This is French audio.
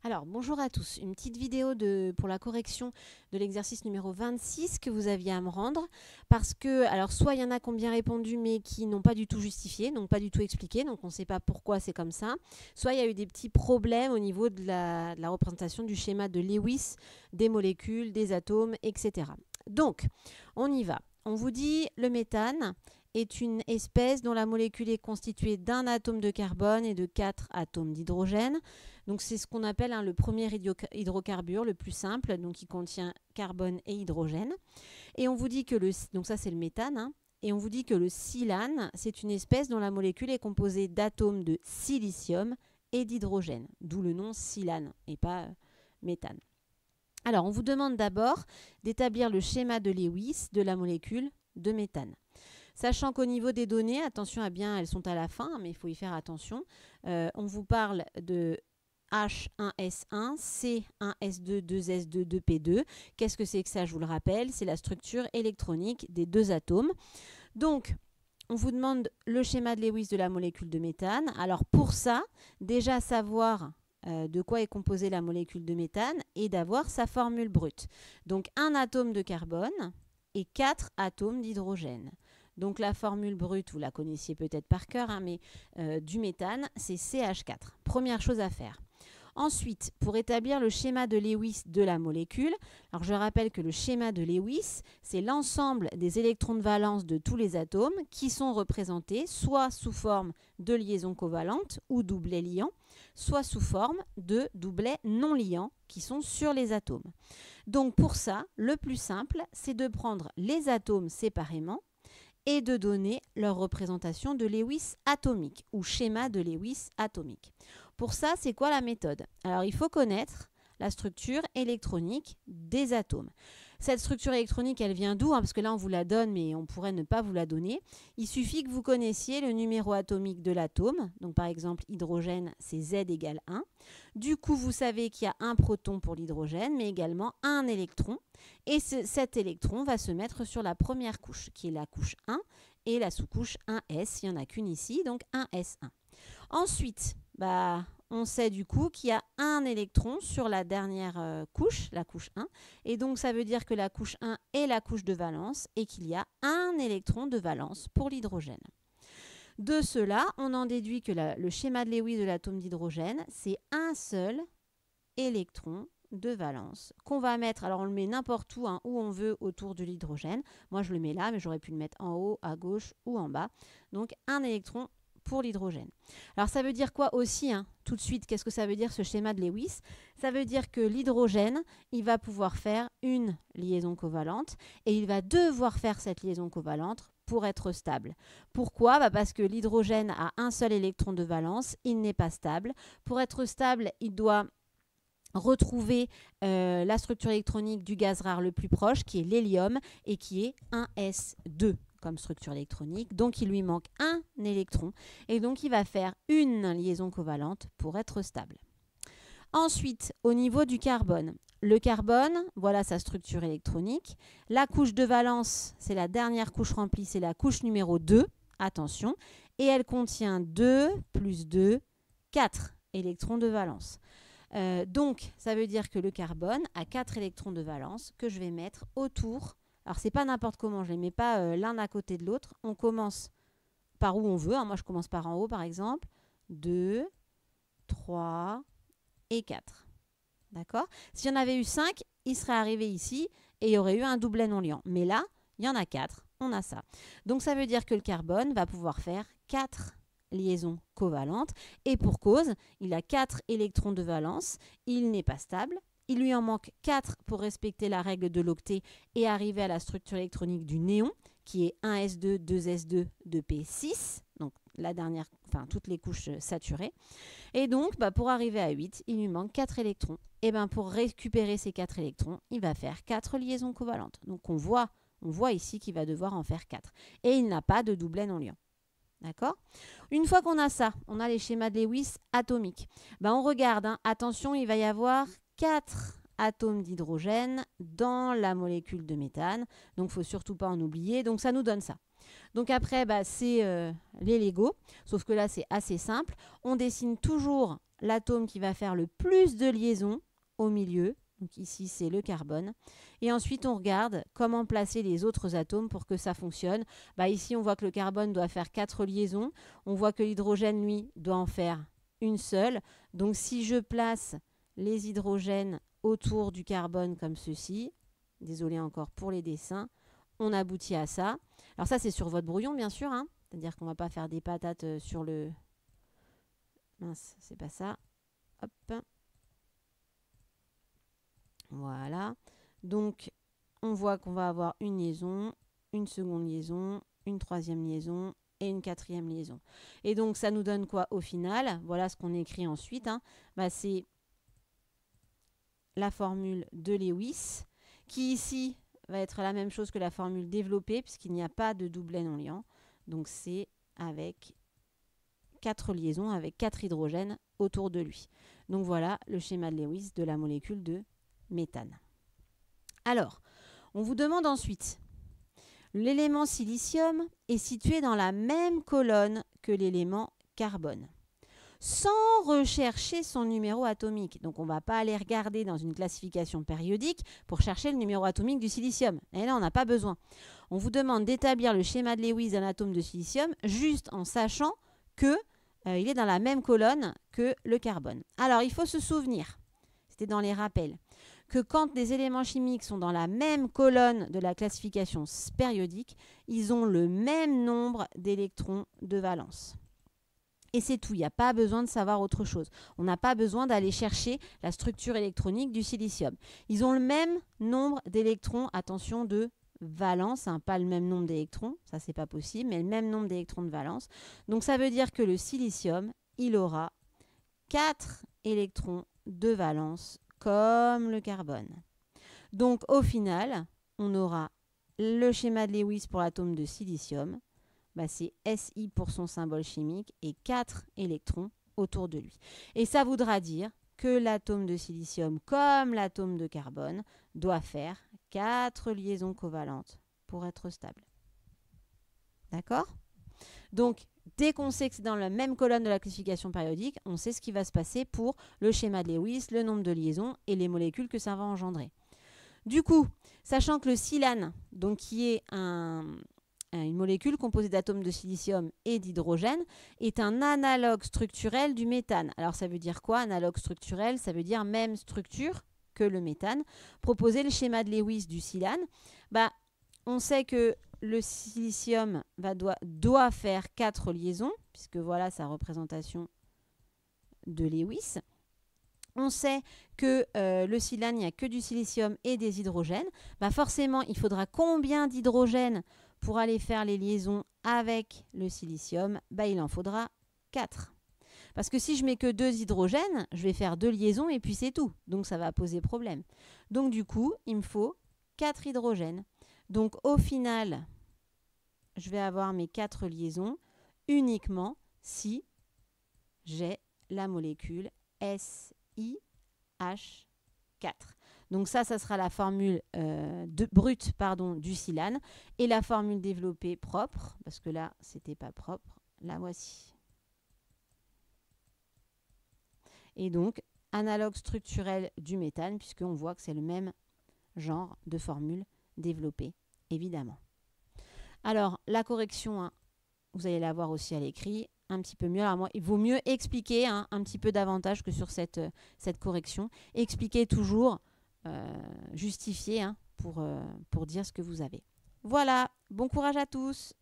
Alors, bonjour à tous. Une petite vidéo pour la correction de l'exercice numéro 26 que vous aviez à me rendre. Parce que, alors, soit il y en a qui ont bien répondu, mais qui n'ont pas du tout justifié, donc pas du tout expliqué, donc on ne sait pas pourquoi c'est comme ça. Soit il y a eu des petits problèmes au niveau de la représentation du schéma de Lewis, des molécules, des atomes, etc. Donc, on y va. On vous dit le méthane est une espèce dont la molécule est constituée d'un atome de carbone et de 4 atomes d'hydrogène. Donc c'est ce qu'on appelle le premier hydrocarbure, le plus simple, donc il contient carbone et hydrogène. Et on vous dit que donc ça c'est le méthane, et on vous dit que le silane, c'est une espèce dont la molécule est composée d'atomes de silicium et d'hydrogène, d'où le nom silane et pas méthane. Alors on vous demande d'abord d'établir le schéma de Lewis de la molécule de méthane. Sachant qu'au niveau des données, attention à bien, elles sont à la fin, mais il faut y faire attention. On vous parle de H1S1, C1S2, 2S2, 2P2. Qu'est-ce que c'est que ça? Je vous le rappelle, c'est la structure électronique des deux atomes. Donc, on vous demande le schéma de Lewis de la molécule de méthane. Alors pour ça, déjà savoir de quoi est composée la molécule de méthane et d'avoir sa formule brute. Donc un atome de carbone et 4 atomes d'hydrogène. Donc la formule brute, vous la connaissiez peut-être par cœur, mais du méthane, c'est CH4. Première chose à faire. Ensuite, pour établir le schéma de Lewis de la molécule, alors je rappelle que le schéma de Lewis, c'est l'ensemble des électrons de valence de tous les atomes qui sont représentés soit sous forme de liaisons covalentes ou doublets liants, soit sous forme de doublets non liants qui sont sur les atomes. Donc pour ça, le plus simple, c'est de prendre les atomes séparément et de donner leur représentation de Lewis atomique ou schéma de Lewis atomique. Pour ça, c'est quoi la méthode? Alors, il faut connaître la structure électronique des atomes. Cette structure électronique, elle vient d'où? Parce que là, on vous la donne, mais on pourrait ne pas vous la donner. Il suffit que vous connaissiez le numéro atomique de l'atome. Donc, par exemple, hydrogène, c'est Z égale 1. Du coup, vous savez qu'il y a un proton pour l'hydrogène, mais également un électron. Et cet électron va se mettre sur la première couche, qui est la couche 1, et la sous-couche 1s. Il n'y en a qu'une ici, donc 1s1. Ensuite, on sait du coup qu'il y a un électron sur la dernière couche, la couche 1. Et donc, ça veut dire que la couche 1 est la couche de valence et qu'il y a un électron de valence pour l'hydrogène. De cela, on en déduit que le schéma de Lewis de l'atome d'hydrogène, c'est un seul électron de valence qu'on va mettre, alors on le met n'importe où, où on veut autour de l'hydrogène. Moi, je le mets là, mais j'aurais pu le mettre en haut, à gauche ou en bas. Donc, un électron pour l'hydrogène. Alors ça veut dire quoi aussi, tout de suite, qu'est-ce que ça veut dire ce schéma de Lewis? Ça veut dire que l'hydrogène, il va pouvoir faire une liaison covalente et il va devoir faire cette liaison covalente pour être stable. Pourquoi? Parce que l'hydrogène a un seul électron de valence, il n'est pas stable. Pour être stable, il doit retrouver la structure électronique du gaz rare le plus proche, qui est l'hélium, et qui est 1s2 comme structure électronique. Donc, il lui manque un électron, et donc il va faire une liaison covalente pour être stable. Ensuite, au niveau du carbone, le carbone, voilà sa structure électronique. La couche de valence, c'est la dernière couche remplie, c'est la couche numéro 2, attention, et elle contient 2 plus 2, 4 électrons de valence. Donc, ça veut dire que le carbone a 4 électrons de valence que je vais mettre autour. Alors, c'est pas n'importe comment, je ne les mets pas l'un à côté de l'autre. On commence par où on veut. Moi, je commence par en haut, par exemple. 2, 3 et 4. D'accord? S'il y en avait eu 5, il serait arrivé ici et il y aurait eu un doublet non liant. Mais là, il y en a 4. On a ça. Donc, ça veut dire que le carbone va pouvoir faire 4 liaison covalente et pour cause, il a 4 électrons de valence, il n'est pas stable, il lui en manque 4 pour respecter la règle de l'octet et arriver à la structure électronique du néon qui est 1s2, 2s2, 2p6, donc la dernière, toutes les couches saturées. Et donc, pour arriver à 8, il lui manque 4 électrons. Et pour récupérer ces 4 électrons, il va faire 4 liaisons covalentes. Donc, on voit ici qu'il va devoir en faire 4. Et il n'a pas de doublet non liant. D'accord? Une fois qu'on a ça, on a les schémas de Lewis atomiques. On regarde, attention, il va y avoir 4 atomes d'hydrogène dans la molécule de méthane. Donc, il ne faut surtout pas en oublier. Donc, ça nous donne ça. Donc, après, c'est les Lego. Sauf que là, c'est assez simple. On dessine toujours l'atome qui va faire le plus de liaisons au milieu. Donc ici, c'est le carbone. Et ensuite, on regarde comment placer les autres atomes pour que ça fonctionne. Ici, on voit que le carbone doit faire 4 liaisons. On voit que l'hydrogène, lui, doit en faire une seule. Donc, si je place les hydrogènes autour du carbone comme ceci, désolé encore pour les dessins, on aboutit à ça. Alors ça, c'est sur votre brouillon, bien sûr. Hein. C'est-à-dire qu'on ne va pas faire des patates sur le... Mince, c'est pas ça. Hop. Voilà. Donc, on voit qu'on va avoir une liaison, une seconde liaison, une troisième liaison et une quatrième liaison. Et donc, ça nous donne quoi au final? Voilà ce qu'on écrit ensuite. Hein. C'est la formule de Lewis, qui ici va être la même chose que la formule développée, puisqu'il n'y a pas de doublet non liant. Donc, c'est avec 4 liaisons, avec 4 hydrogènes autour de lui. Donc, voilà le schéma de Lewis de la molécule de méthane. Alors, on vous demande ensuite, l'élément silicium est situé dans la même colonne que l'élément carbone, sans rechercher son numéro atomique. Donc, on ne va pas aller regarder dans une classification périodique pour chercher le numéro atomique du silicium. Et là, on n'a pas besoin. On vous demande d'établir le schéma de Lewis d'un atome de silicium juste en sachant que il est dans la même colonne que le carbone. Alors, il faut se souvenir, c'était dans les rappels, que quand des éléments chimiques sont dans la même colonne de la classification périodique, ils ont le même nombre d'électrons de valence. Et c'est tout, il n'y a pas besoin de savoir autre chose. On n'a pas besoin d'aller chercher la structure électronique du silicium. Ils ont le même nombre d'électrons, attention, de valence, hein, pas le même nombre d'électrons, ça c'est pas possible, mais le même nombre d'électrons de valence. Donc ça veut dire que le silicium, il aura 4 électrons de valence comme le carbone. Donc au final, on aura le schéma de Lewis pour l'atome de silicium, c'est Si pour son symbole chimique et 4 électrons autour de lui. Et ça voudra dire que l'atome de silicium, comme l'atome de carbone, doit faire 4 liaisons covalentes pour être stable. D'accord? Donc, dès qu'on sait que c'est dans la même colonne de la classification périodique, on sait ce qui va se passer pour le schéma de Lewis, le nombre de liaisons et les molécules que ça va engendrer. Du coup, sachant que le silane, donc qui est une molécule composée d'atomes de silicium et d'hydrogène, est un analogue structurel du méthane. Alors ça veut dire quoi, analogue structurel? Ça veut dire même structure que le méthane. Proposer le schéma de Lewis du silane, on sait que le silicium doit faire 4 liaisons, puisque voilà sa représentation de Lewis. On sait que le silane, il n'y a que du silicium et des hydrogènes. Forcément, il faudra combien d'hydrogènes pour aller faire les liaisons avec le silicium? Il en faudra 4. Parce que si je mets que 2 hydrogènes, je vais faire 2 liaisons et puis c'est tout. Donc ça va poser problème. Donc du coup, il me faut 4 hydrogènes. Donc au final, je vais avoir mes 4 liaisons uniquement si j'ai la molécule SiH4. Donc ça sera la formule brute du silane et la formule développée propre, parce que là, c'était pas propre, la voici. Et donc, analogue structurel du méthane, puisqu'on voit que c'est le même genre de formule développée, évidemment. Alors, la correction, hein, vous allez la voir aussi à l'écrit, un petit peu mieux. Alors moi, il vaut mieux expliquer un petit peu davantage que sur cette correction. Expliquer toujours, justifier pour dire ce que vous avez. Voilà, bon courage à tous.